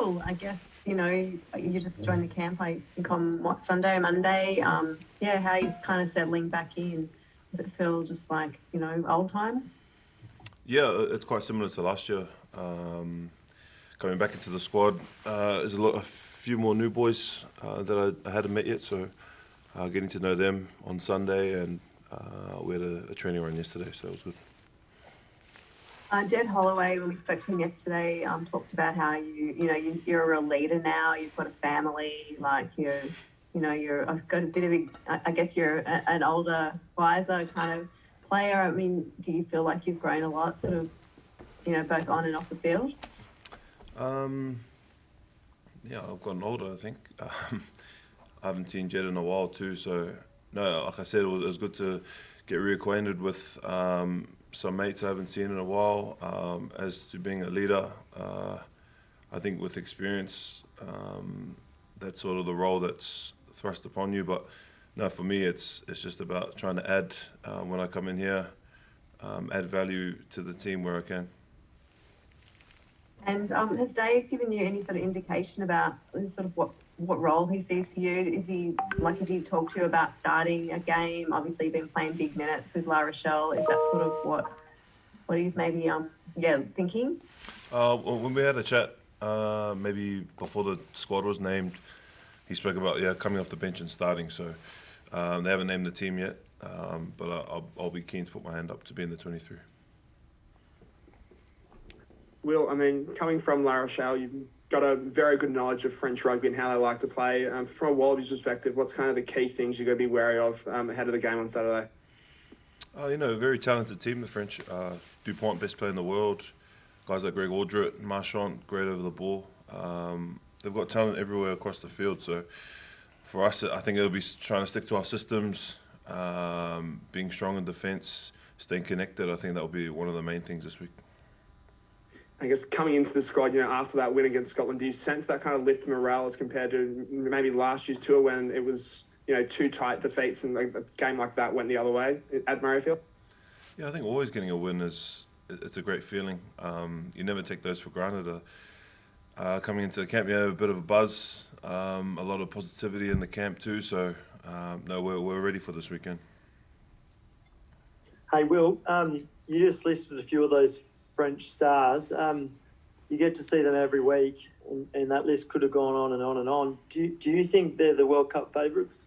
Will, I guess, you just joined the camp, I think on Sunday, Monday. How he's kind of settling back in. Does it feel just like, old times? Yeah, it's quite similar to last year. Coming back into the squad, there's a few more new boys that I hadn't met yet, so getting to know them on Sunday, and we had a training run yesterday, so it was good. Jed Holloway, when we spoke to him yesterday, talked about how you're a real leader now. You've got a family, like I've got a bit of I guess you're an older, wiser kind of player. I mean, do you feel like you've grown a lot, sort of, both on and off the field? Yeah, I've gotten older, I think. I haven't seen Jed in a while too, so no, like I said, it was good to get reacquainted with some mates I haven't seen in a while. As to being a leader, I think with experience, that's sort of the role that's thrust upon you. But no, for me, it's just about trying to add when I come in here, add value to the team where I can. And has Dave given you any sort of indication about sort of what role he sees for you? Has he talked to you about starting a game? Obviously, you've been playing big minutes with La Rochelle. Is that sort of what he's maybe thinking? Well, when we had a chat, maybe before the squad was named, he spoke about coming off the bench and starting. So they haven't named the team yet, but I'll be keen to put my hand up to be in the 23. Will, I mean, coming from La Rochelle, you've got a very good knowledge of French rugby and how they like to play. From a Wallabies perspective, what's kind of the key things you've got to be wary of ahead of the game on Saturday? Very talented team, the French. Dupont, best player in the world. Guys like Greg Audrett, Marchand, great over the ball. They've got talent everywhere across the field. So for us, I think it'll be trying to stick to our systems, being strong in defence, staying connected. I think that'll be one of the main things this week. I guess coming into the squad, after that win against Scotland, do you sense that kind of lift morale as compared to maybe last year's tour when it was, two tight defeats and a game like that went the other way at Murrayfield? Yeah, I think always getting a win it's a great feeling. You never take those for granted. Coming into the camp, a bit of a buzz, a lot of positivity in the camp too. So no, we're ready for this weekend. Hey, Will, you just listed a few of those French stars. You get to see them every week, and that list could have gone on and on and on. Do you think they're the World Cup favourites?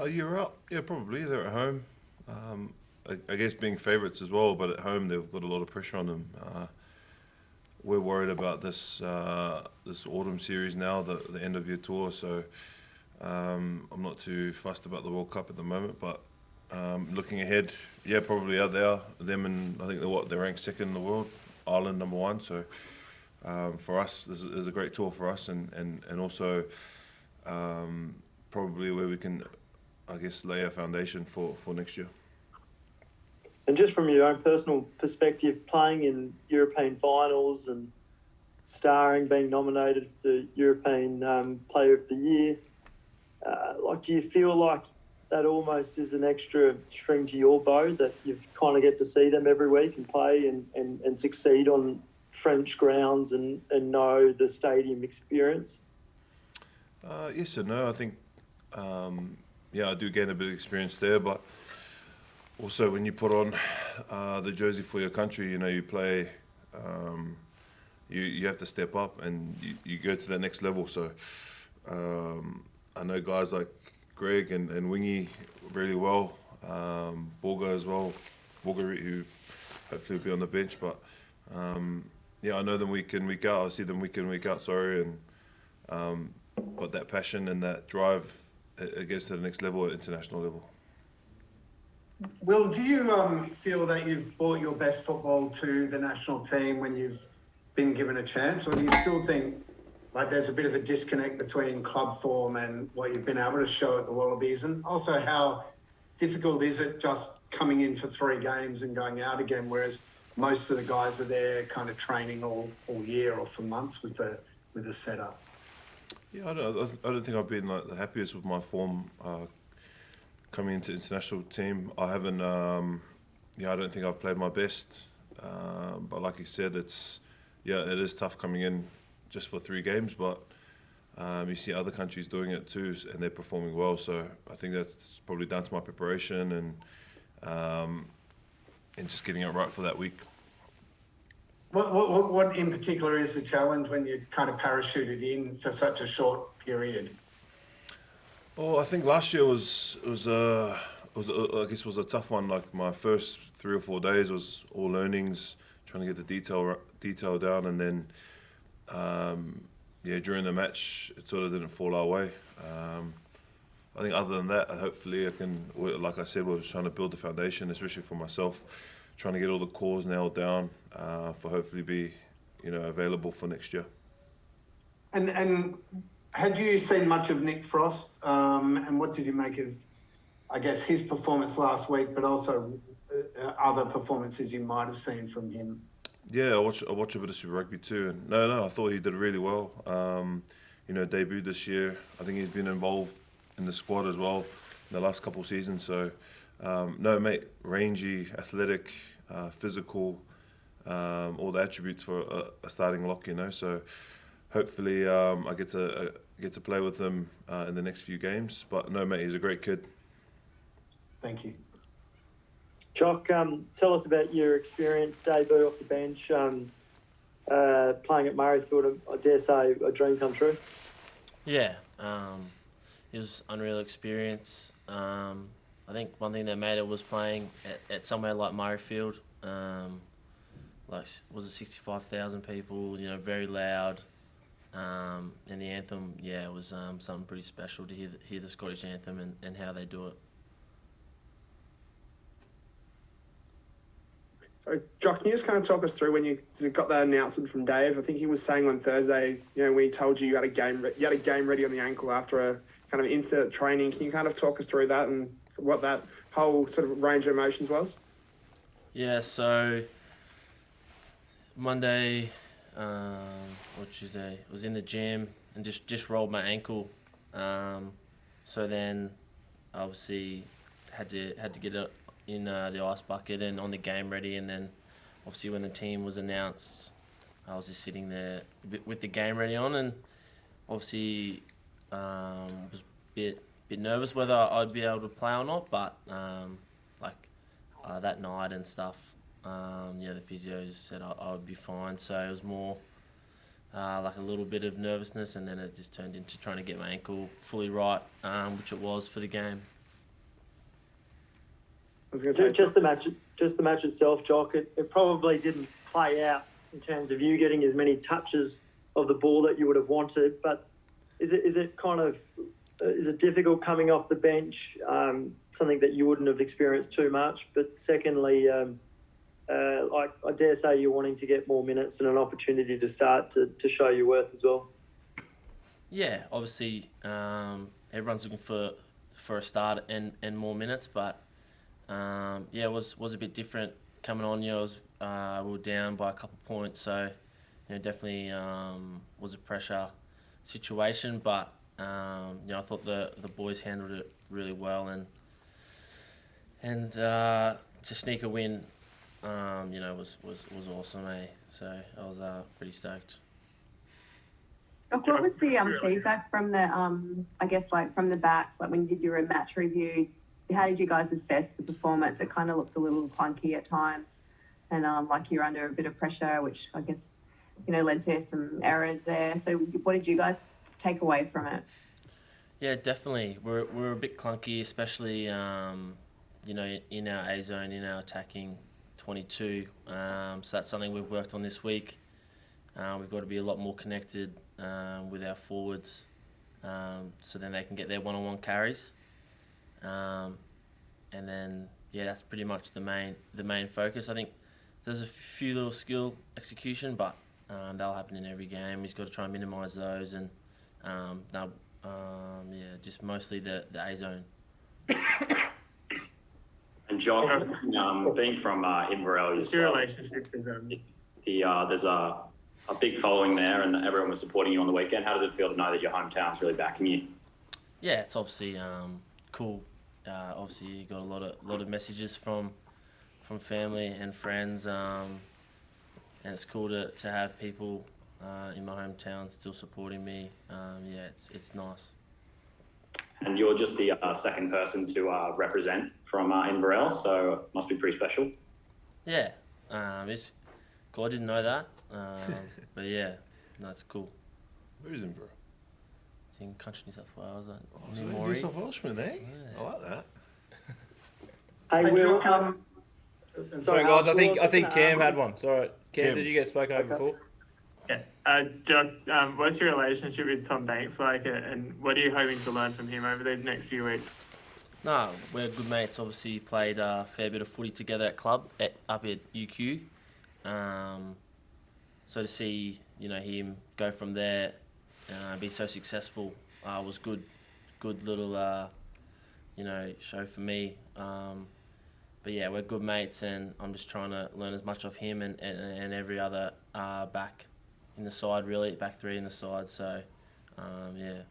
You're up. Yeah, probably. They're at home. I guess being favourites as well, but at home they've got a lot of pressure on them. We're worried about this autumn series now, the end of your tour. So I'm not too fussed about the World Cup at the moment, but looking ahead, probably out there. Them and I think they're ranked second in the world. Ireland number one. So for us, this is a great tour for us, and also probably where we can, I guess, lay a foundation for next year. And just from your own personal perspective, playing in European finals and starring, being nominated for European Player of the Year, do you feel like that almost is an extra string to your bow, that you kind of get to see them every week and play and succeed on French grounds and know the stadium experience? Yes and no. I think, I do gain a bit of experience there, but also when you put on the jersey for your country, you play, you have to step up and you go to the next level. So I know guys like Greg and Wingy really well, Borga as well, Borga who hopefully will be on the bench, but I know them week in, week out. I see them week in, week out, and but that passion and that drive, it gets to the next level, at international level. Will, do you feel that you've brought your best football to the national team when you've been given a chance, or do you still think like there's a bit of a disconnect between club form and what you've been able to show at the Wallabies? And also, how difficult is it just coming in for 3 games and going out again, whereas most of the guys are there kind of training all year or for months with the setup? Yeah, I don't think I've been the happiest with my form coming into international team. I haven't. I don't think I've played my best. But like you said, it's yeah, it is tough coming in just for 3 games, but you see other countries doing it too, and they're performing well. So I think that's probably down to my preparation and just getting it right for that week. What in particular is the challenge when you kind of parachuted in for such a short period? Oh, I think last year was I guess was a tough one. Like my first 3 or 4 days was all learnings, trying to get the detail down, and then yeah, during the match it sort of didn't fall our way. I think other than that, hopefully I can, like I said, we're trying to build the foundation, especially for myself, trying to get all the cores nailed down for hopefully be, available for next year. And had you seen much of Nick Frost? And what did you make of, I guess, his performance last week, but also other performances you might have seen from him? Yeah, I watch a bit of Super Rugby too, and no, I thought he did really well. Debuted this year. I think he's been involved in the squad as well in the last couple of seasons. So, no, mate, rangy, athletic, physical, all the attributes for a starting lock. So, hopefully, I get to play with him in the next few games. But no, mate, he's a great kid. Thank you. Jock, tell us about your experience, debut off the bench, playing at Murrayfield. I dare say a dream come true. Yeah, it was unreal experience. I think one thing that made it was playing at somewhere like Murrayfield. Was it 65,000 people? Very loud. And the anthem, it was something pretty special to hear the Scottish anthem and how they do it. So, Jock, can you just kind of talk us through when you got that announcement from Dave? I think he was saying on Thursday, when he told you you had a game ready on the ankle after a kind of incident at training. Can you kind of talk us through that and what that whole sort of range of emotions was? Yeah, so Monday or Tuesday, I was in the gym and just rolled my ankle. So then, obviously, had to get it in the ice bucket and on the game ready, and then obviously when the team was announced, I was just sitting there with the game ready on, and obviously was a bit nervous whether I'd be able to play or not, but that night and stuff, the physios said I would be fine, so it was more like a little bit of nervousness, and then it just turned into trying to get my ankle fully right, which it was for the game. Just the match itself, Jock. It probably didn't play out in terms of you getting as many touches of the ball that you would have wanted. But is it difficult coming off the bench? Something that you wouldn't have experienced too much. But secondly, I dare say you're wanting to get more minutes and an opportunity to start to show your worth as well. Yeah, obviously everyone's looking for a start and more minutes, but. It was a bit different coming on. We were down by a couple of points, so definitely was a pressure situation. But I thought the boys handled it really well, and to sneak a win, was awesome. So I was pretty stoked. What was the feedback from the from the backs? Like when you did your match review, how did you guys assess the performance? It kind of looked a little clunky at times, and like you're under a bit of pressure, which I guess led to some errors there. So what did you guys take away from it? Yeah, definitely. We're a bit clunky, especially in our A zone, in our attacking 22. So that's something we've worked on this week. We've got to be a lot more connected with our forwards, so then they can get their one-on-one carries. And then that's pretty much the main focus. I think there's a few little skill execution, but that'll happen in every game. He's got to try and minimise those, and just mostly the A zone. And Jock, being from Inverell, there's a big following there, and everyone was supporting you on the weekend. How does it feel to know that your hometown's really backing you? Yeah, it's obviously cool. Obviously, you got a lot of messages from family and friends, and it's cool to have people in my hometown still supporting me. Yeah, it's nice. And you're just the second person to represent from Inverell, so it must be pretty special. Yeah, it's cool. I didn't know that, but yeah, that's cool. Who's in Borough? It's in country New South Wales. Oh, so New South Welshman, eh? Yeah. I like that. Hey, Will. Sorry, guys. I think Cam had one. one. Sorry, Cam. Did you get spoken over before? Yeah. Jock, what's your relationship with Tom Banks like, and what are you hoping to learn from him over these next few weeks? No, we're good mates. Obviously, played a fair bit of footy together at club up at UQ. So to see him go from there, be so successful, was good little show for me. But yeah, we're good mates, and I'm just trying to learn as much of him and every other back in the side, really, back three in the side. So yeah.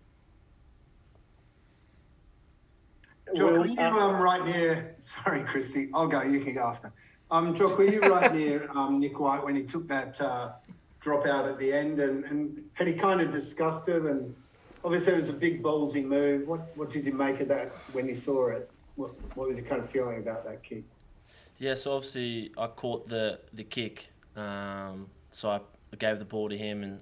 Jock, were you right near? Sorry, Christy. I'll go. You can go after. Jock, were you right near Nick White when he took that drop out at the end, and had he kind of discussed it? And obviously, it was a big ballsy move. What did you make of that when you saw it? What was your kind of feeling about that kick? Yeah, so obviously I caught the kick, so I gave the ball to him, and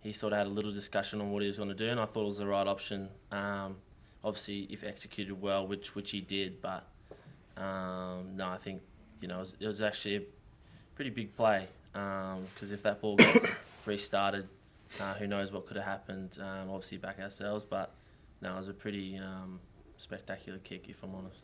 he sort of had a little discussion on what he was going to do, and I thought it was the right option. Obviously, if executed well, which he did, but no, I think it was actually a pretty big play, because if that ball gets restarted, who knows what could have happened. Obviously back ourselves, but no, it was a pretty spectacular kick, if I'm honest.